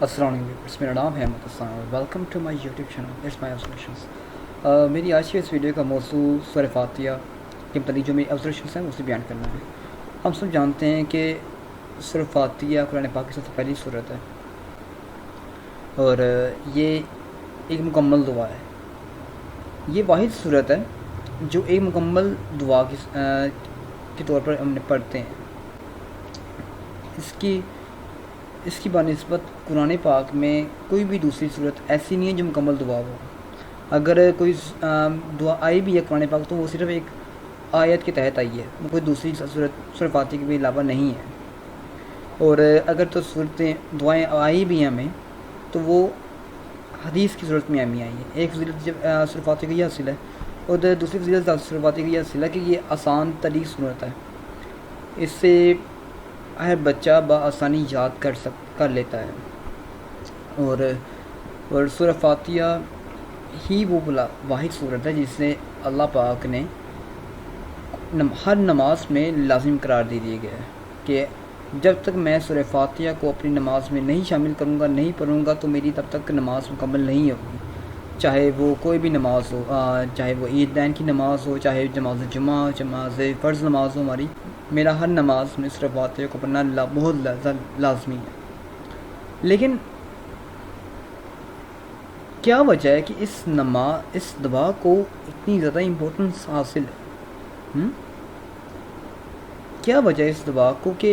السلام علیکم، میرا نام ہے احمد حسان اور welcome to my YouTube channel it's my observations. میری آج کی اس ویڈیو کا موضوع سورہ فاتحہ کے متعلق جو میری آبزرویشنس ہیں اسے بیان کرنا ہے۔ ہم سب جانتے ہیں کہ سورہ فاتحہ قرآن پاک کی سب سے پہلی صورت ہے اور یہ ایک مکمل دعا ہے۔ یہ واحد صورت ہے جو ایک مکمل دعا کے طور پر ہم نے پڑھتے ہیں۔ اس کی بنسبت قرآن پاک میں کوئی بھی دوسری صورت ایسی نہیں ہے جو مکمل دعا ہو۔ اگر کوئی دعا آئی بھی ہے قرآن پاک تو وہ صرف ایک آیت کے تحت آئی ہے، وہ کوئی دوسری صورت سورہ فاتحہ کے علاوہ نہیں ہے۔ اور اگر تو دعائیں آئی بھی ہیں ہمیں تو وہ حدیث کی صورت میں ہمیں آئی ہیں۔ ایک فضیلت جب سورہ فاتحہ کی یہ حاصل ہے اور دوسری فضیلت سورہ فاتحہ کی یہ حاصل ہے کہ یہ آسان ترین صورت ہے۔ اس سے ہر بچہ بآسانی یاد کر لیتا ہے اور سورہ فاتحہ ہی وہ واحد صورت ہے جسے اللہ پاک نے ہر نماز میں لازم قرار دے دیا گیا ہے کہ جب تک میں سورہ فاتحہ کو اپنی نماز میں نہیں شامل کروں گا، نہیں پڑھوں گا، تو میری تب تک نماز مکمل نہیں ہوگی، چاہے وہ کوئی بھی نماز ہو، چاہے وہ عیدین کی نماز ہو، چاہے نماز جمعہ، نماز فرض نماز ہو ہماری، میرا ہر نماز میں سورہ فاتحہ کو پڑھنا بہت لازمی ہے۔ لیکن کیا وجہ ہے کہ اس دعا کو اتنی زیادہ امپورٹنس حاصل ہے؟ کیا وجہ ہے اس دعا کو کہ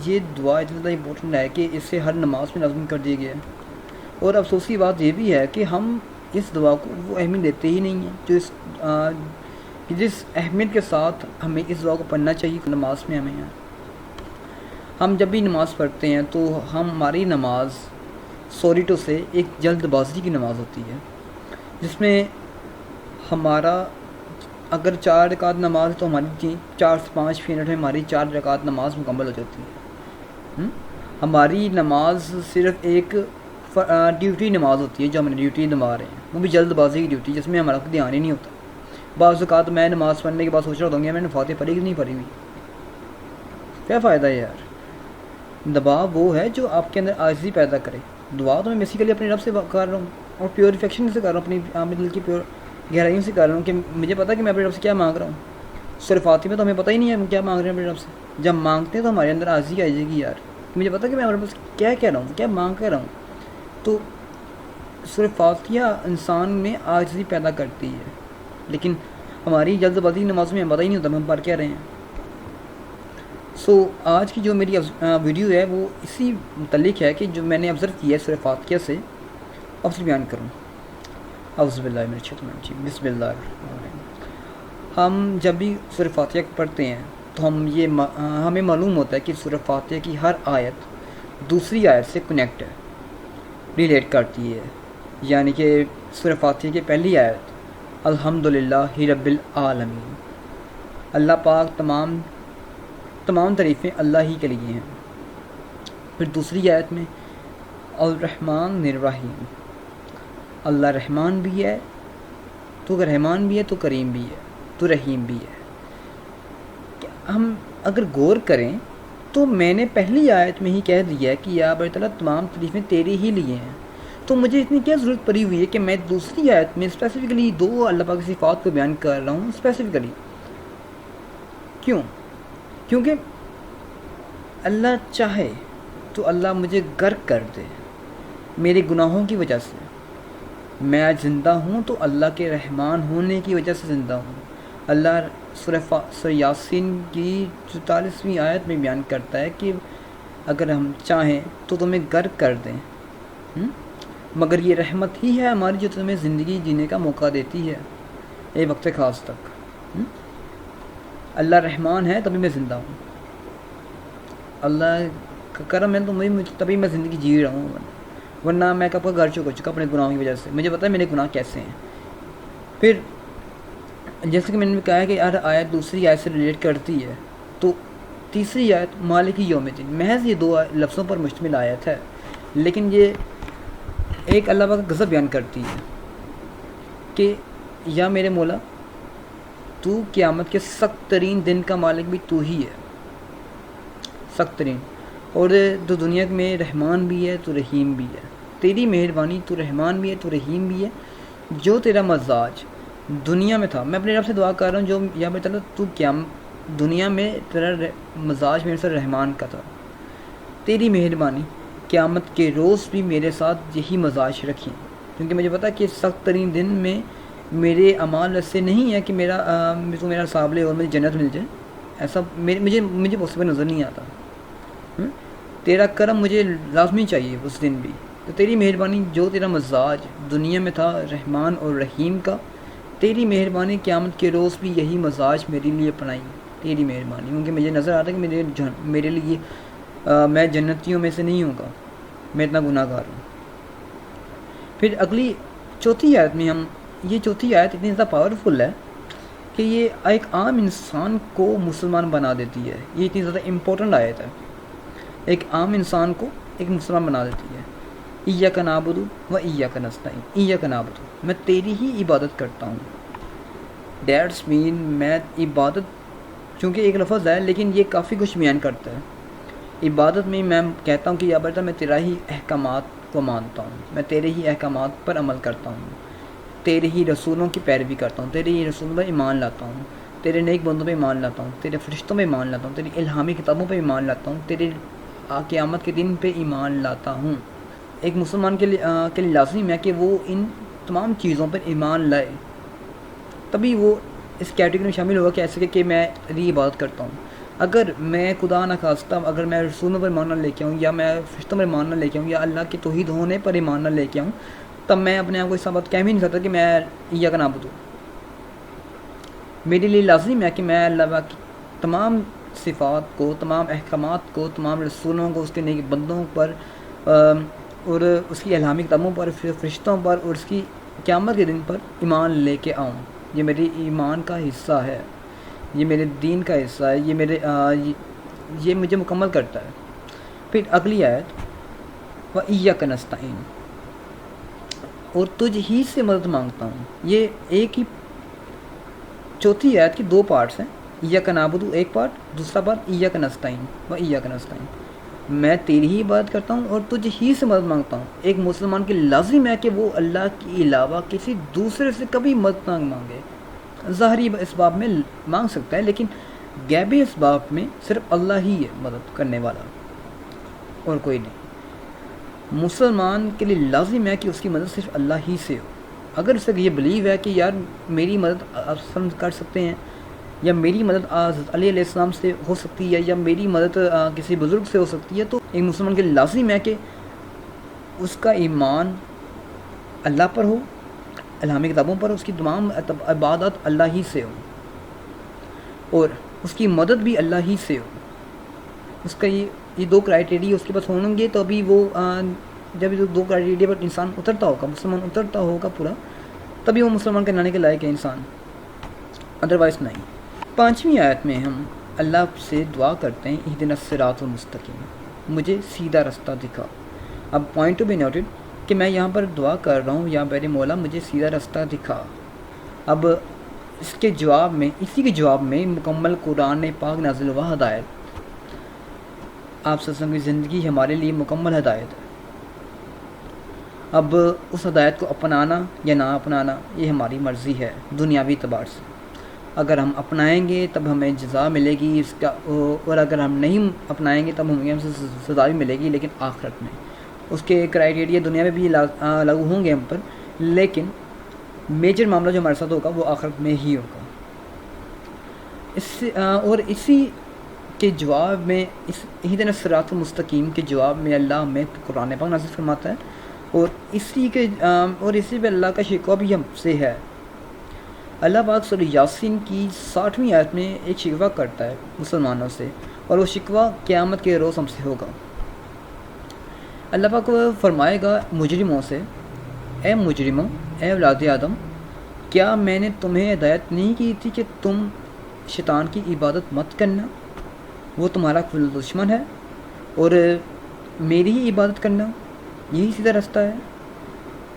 یہ دعا اتنا زیادہ امپورٹنٹ ہے کہ اسے ہر نماز میں لازم کر دیا گیا ہے؟ اور افسوس کی بات یہ بھی ہے کہ ہم اس دعا کو وہ اہمیت دیتے ہی نہیں ہیں جو جس اہمیت کے ساتھ ہمیں اس دعا کو پڑھنا چاہیے نماز میں ہمیں۔ ہم جب بھی نماز پڑھتے ہیں تو ہماری نماز سوریٹو سے ایک جلد بازی کی نماز ہوتی ہے، جس میں ہمارا اگر 4 رکعت نماز ہے تو ہماری 4 سے 5 منٹ میں ہماری 4 رکعت نماز مکمل ہو جاتی ہے۔ ہماری نماز صرف ایک ڈیوٹی نماز ہوتی ہے جو ہم نے ڈیوٹی نبھا رہے ہیں، وہ بھی جلد بازی کی ڈیوٹی جس میں ہمارا کوئی دھیان ہی نہیں ہوتا۔ بعض اوقات میں نماز پڑھنے کے بعد سوچ رہا ہوتا ہوں کہ میں نے فاتحہ پڑھی کہ نہیں پڑھی ہوئی، کیا فائدہ ہے یار؟ دعا وہ ہے جو آپ کے اندر عاجزی پیدا کرے۔ دعا تو میں بیسیکلی اپنے رب سے کر رہا ہوں اور پیوریفیکشن سے کر رہا ہوں، اپنی دل کی گہرائیوں سے کر رہا ہوں کہ مجھے پتہ کہ میں اپنے رب سے کیا مانگ رہا ہوں۔ سورہ فاتحہ میں تو ہمیں پتہ ہی نہیں ہے ہم کیا مانگ رہے ہیں اپنے رب سے۔ جب مانگتے ہیں تو ہمارے اندر عاجزی آ جائے گی یار، مجھے پتہ کہ میں اپنے رب سے کیا کہہ رہا ہوں، کیا مانگ کر رہا ہوں۔ تو سورہ فاتحہ انسان میں عاجزی پیدا کرتی ہے، لیکن ہماری جلد بازی نماز میں پتہ ہی نہیں ہوتا ہم پڑھ کیا رہے ہیں۔ آج کی جو میری ویڈیو ہے وہ اسی متعلق ہے کہ جو میں نے آبزرو کیا ہے سورہ فاتحہ سے اب سے بیان کروں۔ اعوذ باللہ من الشیطان الرجیم، بسم اللہ الرحمن الرحیم۔ ہم جب بھی سورہ فاتحہ پڑھتے ہیں تو ہمیں معلوم ہوتا ہے کہ سورہ فاتحہ کی ہر آیت دوسری آیت سے کنیکٹ ہے، ریلیٹ کرتی ہے۔ یعنی کہ سورہ فاتحہ کی پہلی آیت الحمدللہ رب العالمین، اللہ پاک تمام تعریفیں اللہ ہی کے لیے ہیں۔ پھر دوسری آیت میں الرحمن الرحیم، اللہ رحمان بھی ہے، تو رحمان بھی ہے، تو کریم بھی ہے، تو رحیم بھی ہے۔ ہم اگر غور کریں تو میں نے پہلی آیت میں ہی کہہ دیا ہے کہ یا باری تعالیٰ تمام تعریفیں تیرے ہی لیے ہیں، تو مجھے اتنی کیا ضرورت پڑی ہوئی ہے کہ میں دوسری آیت میں اسپیسیفکلی 2 اللہ پاک کی صفات کو بیان کر رہا ہوں اسپیسیفکلی۔ کیونکہ اللہ چاہے تو اللہ مجھے غرق کر دے میرے گناہوں کی وجہ سے۔ میں آج زندہ ہوں تو اللہ کے رحمان ہونے کی وجہ سے زندہ ہوں۔ اللہ سورہ یاسین کی 44ویں آیت میں بیان کرتا ہے کہ اگر ہم چاہیں تو تمہیں غرق کر دیں، مگر یہ رحمت ہی ہے ہماری جو تمہیں زندگی جینے کا موقع دیتی ہے ایک وقت خاص تک۔ اللہ رحمان ہے تبھی میں زندہ ہوں، اللہ کا کرم ہے تو تبھی میں زندگی جی رہا ہوں، ورنہ میں کب کا گھر ہو چکا اپنے گناہوں کی وجہ سے۔ مجھے پتہ ہے میرے گناہ کیسے ہیں۔ پھر جیسے کہ میں نے کہا کہ ہر آیت دوسری آیت سے ریلیٹ کرتی ہے، تو تیسری آیت مالک یوم الدین محض یہ 2 لفظوں پر مشتمل آیت ہے، لیکن یہ ایک اللہ پاک کا غضب بیان کرتی ہے کہ یا میرے مولا تو قیامت کے سخت ترین دن کا مالک بھی تو ہی ہے، سخت ترین۔ اور تو دنیا میں رحمان بھی ہے تو رحیم بھی ہے، تیری مہربانی، تو رحمان بھی ہے تو رحیم بھی ہے، جو تیرا مزاج دنیا میں تھا، میں اپنے رب سے دعا کر رہا ہوں جو یا بیٹا تو کیا دنیا میں تیرا مزاج میرے ساتھ رحمان کا تھا، تیری مہربانی قیامت کے روز بھی میرے ساتھ یہی مزاج رکھیں، کیونکہ مجھے پتا کہ سخت ترین دن میں میرے اعمال ایسے نہیں ہے کہ تو میرا حساب لے اور مجھے جنت مل جائے، ایسا مجھے پاسبل نظر نہیں آتا۔ تیرا کرم مجھے لازمی چاہیے اس دن بھی، تو تیری مہربانی جو تیرا مزاج دنیا میں تھا رحمان اور رحیم کا، تیری مہربانی قیامت کے روز بھی یہی مزاج میرے لیے اپنائی، تیری مہربانی، کیونکہ مجھے نظر آتا ہے کہ میرے لیے میں جنتیوں میں سے نہیں ہوں گا، میں اتنا گناہ گار ہوں۔ پھر اگلی چوتھی آیت میں یہ چوتھی آیت اتنی زیادہ پاورفل ہے کہ یہ ایک عام انسان کو مسلمان بنا دیتی ہے، یہ اتنی زیادہ امپورٹنٹ آیت ہے، ایک عام انسان کو ایک مسلمان بنا دیتی ہے۔ ایاک نعبد و ایاک نستعین، ایاک نعبد، میں تیری ہی عبادت کرتا ہوں، دیٹس مین میں عبادت، چونکہ ایک لفظ ہے لیکن یہ کافی کچھ بیان کرتا ہے۔ عبادت میں کہتا ہوں کہ یا بیٹا میں تیرا ہی احکامات کو مانتا ہوں، میں تیرے ہی احکامات پر عمل کرتا ہوں، تیرے ہی رسولوں کی پیروی کرتا ہوں، تیرے ہی رسولوں پر ایمان لاتا ہوں، تیرے نیک بندوں پہ ایمان لاتا ہوں، تیرے فرشتوں پہ ایمان لاتا ہوں، تیری الہامی کتابوں پہ ایمان لاتا ہوں، تیرے قیامت کے دن پہ ایمان لاتا ہوں۔ ایک مسلمان کے لیے لازم ہے کہ وہ ان تمام چیزوں پر ایمان لائے، تبھی وہ اس کیٹیگری میں شامل ہوگا کہ ایسے کہ میں تیری عبادت کرتا ہوں۔ اگر میں خدا نہ خواستہ اگر میں رسولوں پر ایمان نہ لے کے آؤں، یا میں فرشتوں پر ایمان نہ لے کے آؤں، یا اللہ کے توحید ہونے پر ایمان نہ لے کے آؤں، تب میں اپنے آپ کو اس بات کہہ بھی نہیں سکتا کہ میں ایاک نعبد ہوں۔ میرے لیے لازم ہے کہ میں اللہ کی تمام صفات کو، تمام احکامات کو، تمام رسولوں کو، اس کے نیک بندوں پر اور اس کی الہامی کتابوں پر، فرشتوں پر اور اس کی قیامت کے دن پر ایمان لے کے آؤں۔ یہ میری ایمان کا حصہ ہے، یہ میرے دین کا حصہ ہے، یہ مجھے مکمل کرتا ہے۔ پھر اگلی آیت وَإِيَّاكَ نَسْتَعِينُ، اور تجھ ہی سے مدد مانگتا ہوں۔ یہ ایک ہی چوتھی آیت کی دو پارٹس ہیں، ایاک نعبد ایک پارٹ، دوسرا پارٹ ایاک نستعین وایاک نستعین، میں تیری ہی عبادت کرتا ہوں اور تجھ ہی سے مدد مانگتا ہوں۔ ایک مسلمان کے لازم ہے کہ وہ اللہ کے علاوہ کسی دوسرے سے کبھی مدد نہ مانگے۔ ظاہری اسباب میں مانگ سکتا ہے لیکن غیبی اسباب میں صرف اللہ ہی ہے مدد کرنے والا اور کوئی نہیں۔ مسلمان کے لیے لازم ہے کہ اس کی مدد صرف اللہ ہی سے ہو۔ اگر اسے یہ بلیو ہے کہ یار میری مدد آپ کر سکتے ہیں، یا میری مدد حضرت علی علیہ السلام سے ہو سکتی ہے، یا میری مدد کسی بزرگ سے ہو سکتی ہے، تو ایک مسلمان کے لیے لازم ہے کہ اس کا ایمان اللہ پر ہو، الہامی کتابوں پر، اس کی تمام عبادت اللہ ہی سے ہو اور اس کی مدد بھی اللہ ہی سے ہو۔ اس کا یہ دو کرائٹیریا اس کے پاس ہوں گے تو ابھی وہ جب یہ دو کرائٹیریا پر انسان اترتا ہوگا، مسلمان اترتا ہوگا پورا، تبھی وہ مسلمان کہلانے کے لائق ہے انسان، ادروائز نہیں۔ پانچویں آیت میں ہم اللہ سے دعا کرتے ہیں اہدنا الصراط المستقیم، مجھے سیدھا رستہ دکھا۔ اب پوائنٹ ٹو بی نوٹڈ کہ میں یہاں پر دعا کر رہا ہوں یا میرے مولا مجھے سیدھا رستہ دکھا۔ اب اس کے جواب میں، اسی کے جواب میں مکمل قرآن پاک نازل ہوا ہدایت، آپ صلی اللہ علیہ وسلم کی زندگی ہمارے لیے مکمل ہدایت ہے۔ اب اس ہدایت کو اپنانا یا نہ اپنانا یہ ہماری مرضی ہے دنیاوی اعتبار سے۔ اگر ہم اپنائیں گے تب ہمیں جزا ملے گی اس کا، اور اگر ہم نہیں اپنائیں گے تب ہمیں سزا بھی ملے گی، لیکن آخرت میں اس کے کرائٹیریا دنیا میں بھی لاگو ہوں گے ہم پر، لیکن میجر معاملہ جو ہمارے ساتھ ہوگا وہ آخرت میں ہی ہوگا۔ اور اسی کے جواب میں، اس اہدنا الصراط المستقیم کے جواب میں اللہ ہمیں قرآن پاک نازل فرماتا ہے، اور اسی پہ اللہ کا شکوہ بھی ہم سے ہے۔ اللہ پاک سورہ یاسین کی 60ویں آیت میں ایک شکوہ کرتا ہے مسلمانوں سے، اور وہ شکوہ قیامت کے روز ہم سے ہوگا۔ اللہ پاک فرمائے گا مجرموں سے، اے مجرموں، اے اولاد آدم، کیا میں نے تمہیں ہدایت نہیں کی تھی کہ تم شیطان کی عبادت مت کرنا، وہ تمہارا کھلا دشمن ہے، اور میری ہی عبادت کرنا یہی سیدھا رستہ ہے؟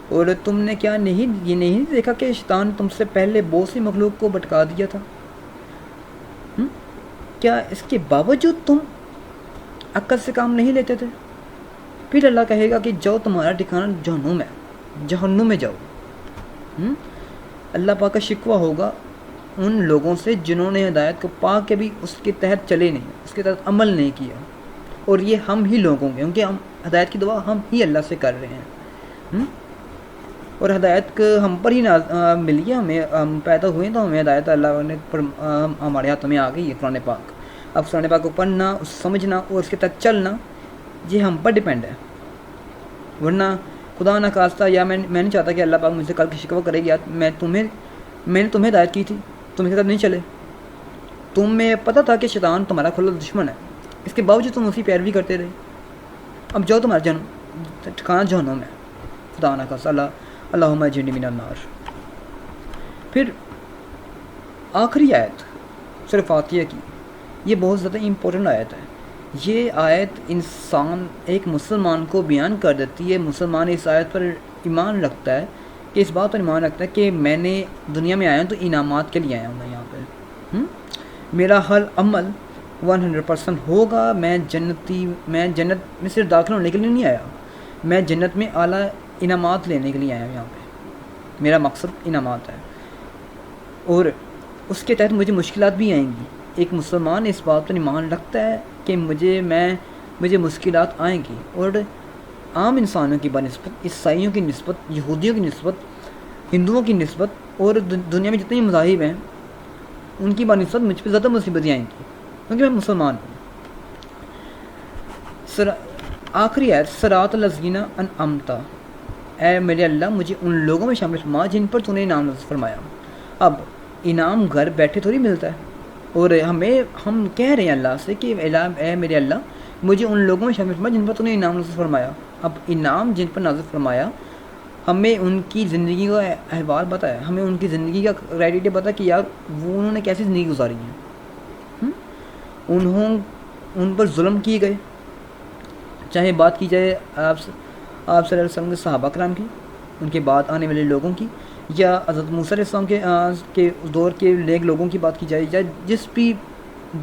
اور تم نے کیا یہ نہیں دیکھا کہ شیطان تم سے پہلے بہت سی مخلوق کو بھٹکا دیا تھا؟ کیا اس کے باوجود تم عقل سے کام نہیں لیتے تھے. پھر اللہ کہے گا کہ جاؤ تمہارا ٹھکانہ جہنم ہے، جہنم میں جاؤ. اللہ پاک کا شکوہ ہوگا ان لوگوں سے جنہوں نے ہدایت کو پا کے بھی اس کے تحت چلے نہیں، اس کے تحت عمل نہیں کیا. اور یہ ہم ہی لوگ ہوں گے، کیونکہ ہم ہدایت کی دعا ہم ہی اللہ سے کر رہے ہیں. اور ہدایت ہم پر ہی ملی ہے، ہم پیدا ہوئے تو ہمیں ہدایت اللہ نے ہمارے ہاتھ میں آ گئی ہے قرآن پاک. اب قرآن پاک کو پڑھنا، اس سمجھنا اور اس کے تحت چلنا یہ ہم پر ڈپینڈ ہے. ورنہ خدا نہ خواستہ، یا میں نہیں چاہتا کہ اللہ پاک مجھ سے کل کی شکوہ کرے گی، میں نے تمہیں ہدایت کی تھی، تم اس کے ساتھ نہیں چلے، تمہیں پتہ تھا کہ شیطان تمہارا کھلا دشمن ہے، اس کے باوجود تم اسی پیروی کرتے رہے. اب جاؤ تمہارا ٹھکانہ جہنم ہے. خدا نہ خواستہ. اللہم اجرنی من النار. پھر آخری آیت سورہ فاتحہ کی، یہ بہت زیادہ امپورٹنٹ آیت ہے. یہ آیت انسان ایک مسلمان کو بیان کر دیتی ہے. مسلمان اس آیت پر ایمان رکھتا ہے، کہ اس بات پر ایمان رکھتا ہے کہ میں نے دنیا میں آیا ہوں تو انعامات کے لیے آیا ہوں. میں یہاں پہ میرا ہر عمل 100% ہوگا. میں جنت میں صرف داخل ہونے کے لیے نہیں آیا، میں جنت میں اعلیٰ انعامات لینے کے لیے آیا ہوں. یہاں پہ میرا مقصد انعامات ہے، اور اس کے تحت مجھے مشکلات بھی آئیں گی. ایک مسلمان اس بات پر ایمان رکھتا ہے کہ مجھے مشکلات آئیں گی. اور عام انسانوں کی بنسبت، عیسائیوں کی نسبت، یہودیوں کی نسبت، ہندوؤں کی نسبت، اور دنیا میں جتنے مذاہب ہیں ان کی بنسبت مجھ پہ زیادہ مصیبتیں آئیں گی، کیونکہ میں مسلمان ہوں. آخری آیت، صراط الذین انعمت، اے میرے اللہ مجھے ان لوگوں میں شامل فرما جن پر تو نے انعام نازل فرمایا. اب انعام گھر بیٹھے تھوڑی ملتا ہے، اور ہم کہہ رہے ہیں اللہ سے کہ اے میرے اللہ مجھے ان لوگوں میں شامل فرما جن پر تو نے انعام نازل فرمایا. اب انعام جن پر نازل فرمایا، ہمیں ان کی زندگی کا احوال بتایا، ہمیں ان کی زندگی کا کرائٹیریا بتا کہ یار انہوں نے کیسی زندگی گزاری ہے. ان پر ظلم کیے گئے، چاہے بات کی جائے آپ صلی اللہ علیہ وسلم کے صحابہ کرام کی، ان کے بعد آنے والے لوگوں کی، یا حضرت موسیٰ علیہ السلام کے دور کے نیک لوگوں کی بات کی جائے، یا جس بھی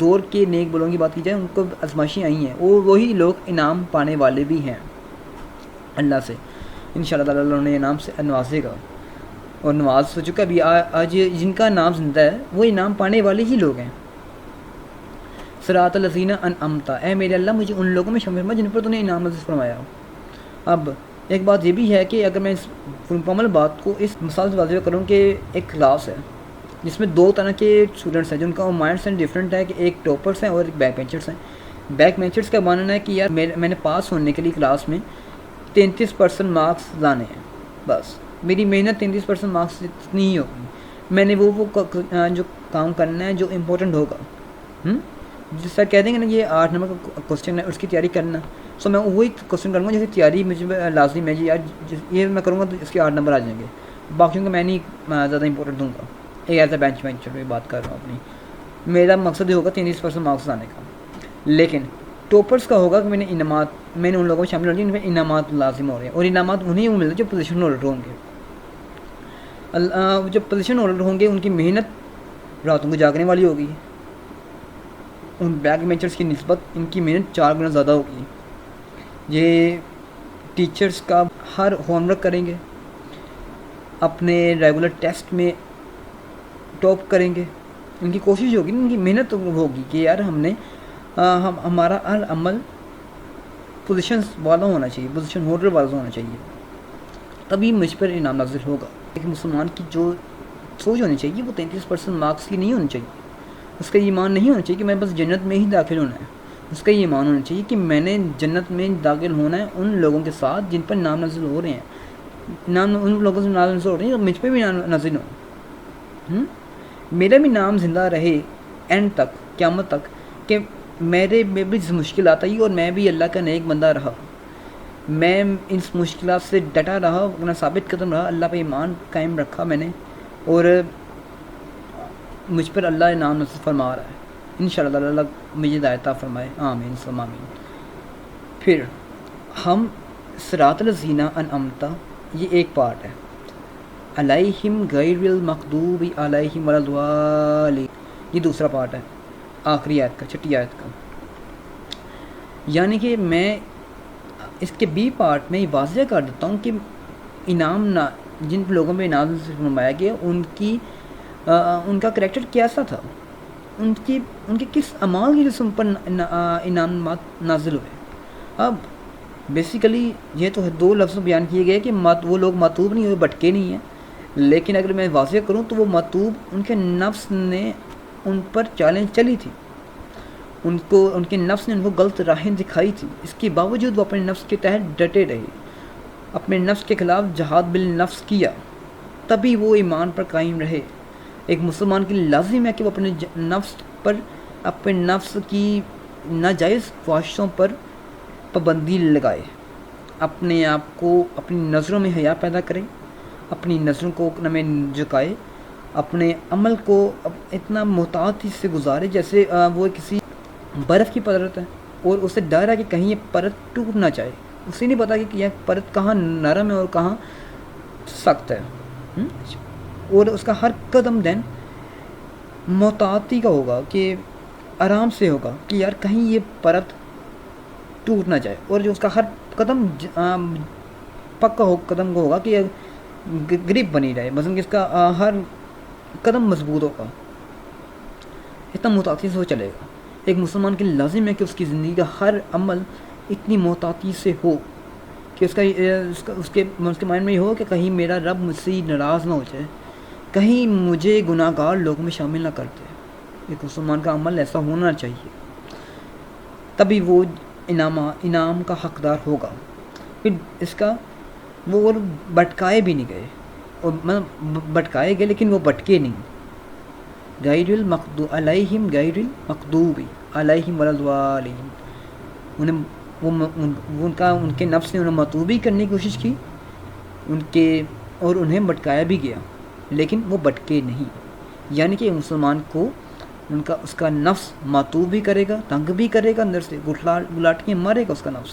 دور کے نیک بلوں کی بات کی جائے، ان کو آزمائشیں آئی ہیں، اور وہی لوگ انعام پانے والے بھی ہیں اللہ سے. انشاءاللہ تعالیٰ اللہ نے انعام سے نوازے گا، اور نواز ہو چکا بھی. آج جن کا نام زندہ ہے وہ انعام پانے والے ہی لوگ ہیں. صراط الذین انعمت، اے میرے اللہ مجھے ان لوگوں میں شامل فرما جن پر تو نے انعام نازل فرمایا. اب ایک بات یہ بھی ہے کہ اگر میں اس مکمل بات کو اس مثال سے واضح کروں کہ ایک کلاس ہے جس میں دو طرح کے اسٹوڈنٹس ہیں جن کا مائنڈ سیٹ ڈفرینٹ ہے، کہ ایک ٹاپرس ہیں اور ایک بیک بینچرس ہیں. بیک بینچرس کا ماننا ہے کہ یار میں نے پاس ہونے کے لیے کلاس میں 33% مارکس لانے ہیں، بس میری محنت 33% مارکس اتنی ہی ہوگی، میں نے وہ جو کام کرنا ہے جو امپورٹنٹ ہوگا. جس طرح کہہ دیں گے نا یہ 8 نمبر کا کوشچن ہے اس کی تیاری کرنا، سو میں وہی کوشچن کروں گا جیسے تیاری مجھے لازم ہے. جی یار یہ میں کروں گا تو اس کے 8 نمبر آ جائیں گے، باقیوں کا میں نہیں زیادہ امپورٹنٹ دوں گا. ایک ایسا بینچ میں بات کر رہا ہوں اپنی، میرا مقصد یہ ہوگا 33% مارکس لانے کا. لیکن ٹاپرس کا ہوگا کہ میں نے ان لوگوں میں شامل ہو جن میں انعامات لازم ہو رہے ہیں، اور انعامات انہیں وہ ملتے ہیں جو پوزیشن ہولڈر ہوں گے. جو پوزیشن ہولڈر ہوں گے ان کی محنت راتوں کو جاگنے والی ہوگی، ان بیک بینچرس کی نسبت ان کی محنت 4 گنا زیادہ ہوگی. یہ ٹیچرس کا ہر ہوم ورک کریں گے، اپنے ریگولر ٹیسٹ میں ٹاپ کریں گے، ان کی کوشش ہوگی، ان کی محنت ہوگی کہ یار ہمارا ہر عمل پوزیشنس والا ہونا چاہیے، پوزیشن ہولڈر والا ہونا چاہیے، تبھی مجھ پر انعام نازل ہوگا. ایک مسلمان کی جو سوچ ہونی چاہیے وہ 33% مارکس کی نہیں ہونی چاہیے. اس کا ایمان نہیں ہونا چاہیے کہ میں بس جنت میں ہی داخل ہونا ہے. اس کا یہ ایمان ہونا چاہیے کہ میں نے جنت میں داخل ہونا ہے ان لوگوں کے ساتھ جن پر نام نازل ہو رہے ہیں، ان لوگوں سے نام نازل ہو رہے ہیں اور مجھ پہ بھی نام نازل ہو، میرا بھی نام زندہ رہے اینڈ تک، قیامت تک، کہ میں بھی مشکلات آئی اور میں بھی اللہ کا نیک بندہ رہا، میں اس مشکلات سے ڈٹا رہا، اپنا ثابت قدم رہا، اللہ پہ ایمان قائم رکھا میں نے، اور مجھ پر اللہ انعام نازل فرما رہا ہے. انشاءاللہ اللہ مجھے ہدایت عطا فرمائے، آمین ثم آمین. پھر ہم صراط الذین انعمت، یہ ایک پارٹ ہے، علیہم غیر المغضوب علیہم ولا الضالین، یہ دوسرا پارٹ ہے آخری آیت کا، چھٹی آیت کا. یعنی کہ میں اس کے بی پارٹ میں واضح کر دیتا ہوں کہ انعام نہ جن لوگوں پہ انعام فرمایا گیا ان کا کریکٹر کیسا تھا، ان کے کس اعمال کی جسم پر انعامات نازل ہوئے. اب بیسیکلی یہ تو دو لفظ بیان کیے گئے کہ وہ لوگ مطلوب نہیں ہوئے، بھٹکے نہیں ہیں، لیکن اگر میں واضح کروں تو وہ مطلوب ان کے نفس نے ان پر چیلنج چلی تھی، ان کے نفس نے ان کو غلط راہیں دکھائی تھی. اس کے باوجود وہ اپنے نفس کے تحت ڈٹے رہے، اپنے نفس کے خلاف جہاد بالنفس کیا، تبھی وہ ایمان پر قائم رہے. ایک مسلمان کے لیے لازم ہے کہ وہ اپنے نفس پر، اپنے نفس کی ناجائز خواہشوں پر پابندی لگائے، اپنے آپ کو اپنی نظروں میں حیا پیدا کرے، اپنی نظروں کو نمے جھکائے، اپنے عمل کو اتنا محتاطی سے گزارے جیسے وہ کسی برف کی پرت ہے اور اسے ڈر ہے کہ کہیں یہ پرت ٹوٹ نہ جائے. اسے نہیں پتا کہ یہ پرت کہاں نرم ہے اور کہاں سخت ہے، اور اس کا ہر قدم دن محتاطی کا ہوگا کہ آرام سے ہوگا کہ یار کہیں یہ پرت ٹوٹ نہ جائے، اور جو اس کا ہر قدم پکا قدم کو ہوگا کہ گریپ بنی رہے، مثلا کہ اس کا ہر قدم مضبوط ہوگا، اتنا محتاطی سے وہ چلے گا. ایک مسلمان کے لیے لازم ہے کہ اس کی زندگی کا ہر عمل اتنی محتاطی سے ہو کہ اس کے مائنڈ میں یہ ہو کہ کہیں میرا رب مجھ سے ناراض نہ ہو جائے، کہیں مجھے گناہ گار لوگوں میں شامل نہ کر دے. ایک مسلمان کا عمل ایسا ہونا چاہیے، تبھی وہ انعام کا حقدار ہوگا. پھر اس کا وہ بھٹکائے بھی نہیں گئے، اور بھٹکائے گئے لیکن وہ بھٹکے نہیں. غیر المغضوب علیہم غیر المغضوب علیہم ولا الضالین، ان کے نفس نے انہیں مطلوبی کرنے کی کوشش کی اور انہیں بھٹکایا بھی گیا لیکن وہ بھٹکے نہیں. یعنی کہ مسلمان کو اس کا نفس ماتوب بھی کرے گا، تنگ بھی کرے گا، اندر سے گلاٹیاں مارے گا، اس کا نفس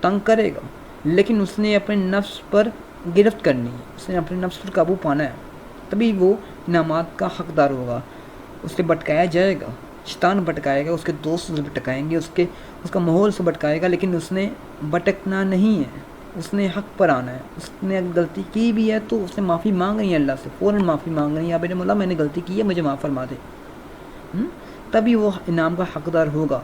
تنگ کرے گا، لیکن اس نے اپنے نفس پر گرفت کرنی ہے، اس نے اپنے نفس پر قابو پانا ہے، تبھی وہ انعامات کا حقدار ہوگا. اس سے بھٹکایا جائے گا، شیطان بھٹکائے گا، اس کے دوست سے بھٹکائیں گے، اس کا ماحول سے بھٹکائے گا، لیکن اس نے بھٹکنا نہیں ہے، اس نے حق پر آنا ہے. اس نے اگر غلطی کی بھی ہے تو اس نے معافی مانگنی ہے اللہ سے، فوراً معافی مانگنی ہے، یا میرے مولا میں نے غلطی کی ہے، مجھے معاف فرما دے، تبھی وہ انعام کا حقدار ہوگا.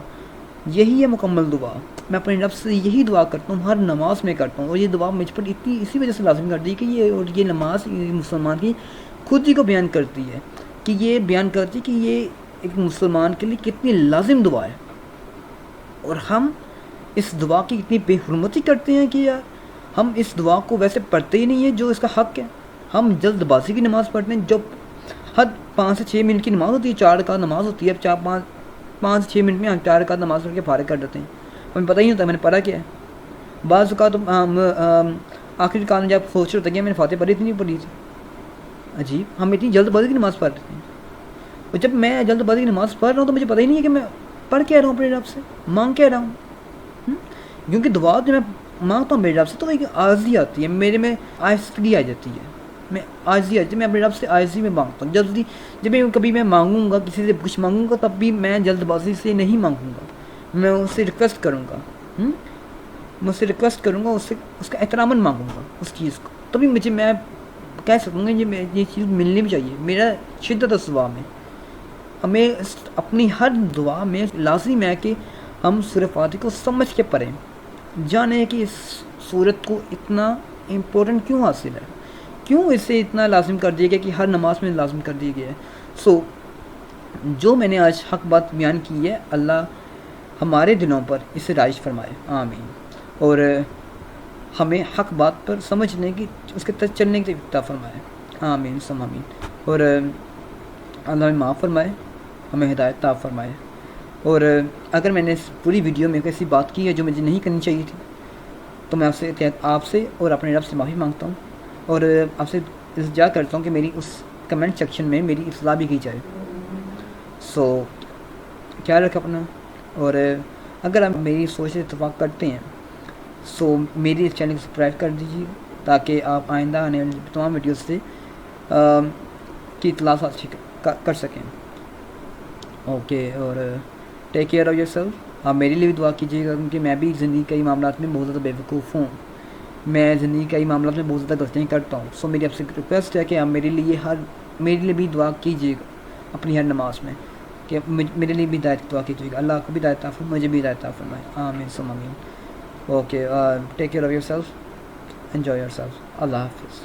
یہی ہے مکمل دعا. میں اپنے رب سے یہی دعا کرتا ہوں، ہر نماز میں کرتا ہوں، اور یہ دعا مجھ پر اسی وجہ سے لازم کر دی کہ یہ نماز مسلمان کی خود ہی کو بیان کرتی ہے، کہ یہ ایک مسلمان کے لیے کتنی لازم دعا ہے. اور ہم اس دعا کی اتنی بے حرمتی کرتے ہیں کہ یار ہم اس دعا کو ویسے پڑھتے ہی نہیں ہیں جو اس کا حق ہے. ہم جلد بازی کی نماز پڑھتے ہیں، جو حد 5 سے 6 منٹ کی نماز ہوتی ہے، 4 رکعت نماز ہوتی ہے، اب 5 سے 6 منٹ میں ہم 4 رکعت نماز پڑھ کے فارغ کر دیتے ہیں، ہمیں پتہ ہی نہیں ہوتا میں نے پڑھا کیا ہے. بعض اوقات آخری رکعت میں جب سوچ رہے ہوتے ہیں کہ میں نے فاتحہ پڑھی تھی نہیں پڑھی تھی. عجیب، ہم اتنی جلد بازی کی نماز پڑھ رہے ہیں، اور جب میں جلد بازی کی نماز پڑھ رہا ہوں تو مجھے پتہ ہی نہیں ہے کہ میں پڑھ کیا رہا ہوں اپنے رب سے، مانگ کیا رہا ہوں. کیونکہ دعا جو میں مانگتا ہوں میرے رب سے تو ایک عاجزی آتی ہے، میرے میں آہستگی آ جاتی ہے، میں اپنے رب سے عاجزی میں مانگتا ہوں. جب کبھی میں مانگوں گا، کسی سے کچھ مانگوں گا، تب بھی میں جلد بازی سے نہیں مانگوں گا، میں اس سے ریکویسٹ کروں گا، اس کا احتراماً مانگوں گا اس چیز کو، تبھی میں کہہ سکوں گا یہ چیز ملنی بھی چاہیے. میرا شدت اس دعا میں، ہمیں اپنی ہر دعا میں لازم ہے کہ ہم سورہ فاتحہ کو سمجھ کے پڑھیں، جانیں کہ اس سورت کو اتنا امپورٹنٹ کیوں حاصل ہے، کیوں اسے اتنا لازم کر دیا گیا کہ ہر نماز میں لازم کر دیا گیا ہے. جو میں نے آج حق بات بیان کی ہے، اللہ ہمارے دلوں پر اسے رائج فرمائے، آمین. اور ہمیں حق بات پر سمجھنے کی، اس کے تحت چلنے کی عطا فرمائے، آمین ثم آمین. اور اللہ ہمیں معاف فرمائے، ہمیں ہدایت عطا فرمائے. اور اگر میں نے اس پوری ویڈیو میں ایسی بات کی ہے جو مجھے نہیں کرنی چاہیے تھی تو میں آپ سے اور اپنے رب سے معافی مانگتا ہوں، اور آپ سے التجا کرتا ہوں کہ میری اس کمنٹ سیکشن میں میری اصلاح بھی کی جائے. خیال رکھیں اپنا، اور اگر آپ میری سوچ سے اتفاق کرتے ہیں میری اس چینل کو سبسکرائب کر دیجیے تاکہ آپ آئندہ آنے والی تمام ویڈیوز سے کی اطلاع کر سکیں. اوکے، اور ٹیک کیئر آف یور سیلف. آپ میرے لیے بھی دعا کیجیے گا، کیونکہ میں بھی زندگی کئی معاملات میں بہت زیادہ بے وقوف ہوں، میں زندگی کئی معاملات میں بہت زیادہ غلطیاں کرتا ہوں. سو میری آپ سے ریکویسٹ ہے کہ آپ میرے لیے بھی دعا کیجیے گا اپنی ہر نماز میں، کہ میرے لیے بھی ہدایت کی دعا کیجیے گا. اللہ آپ کو بھی ہدایت عطا فرمائے، مجھے بھی ہدایت عطا فرمائے. آمین ثم آمین. Okay, take care of yourself, enjoy yourself. اللہ حافظ.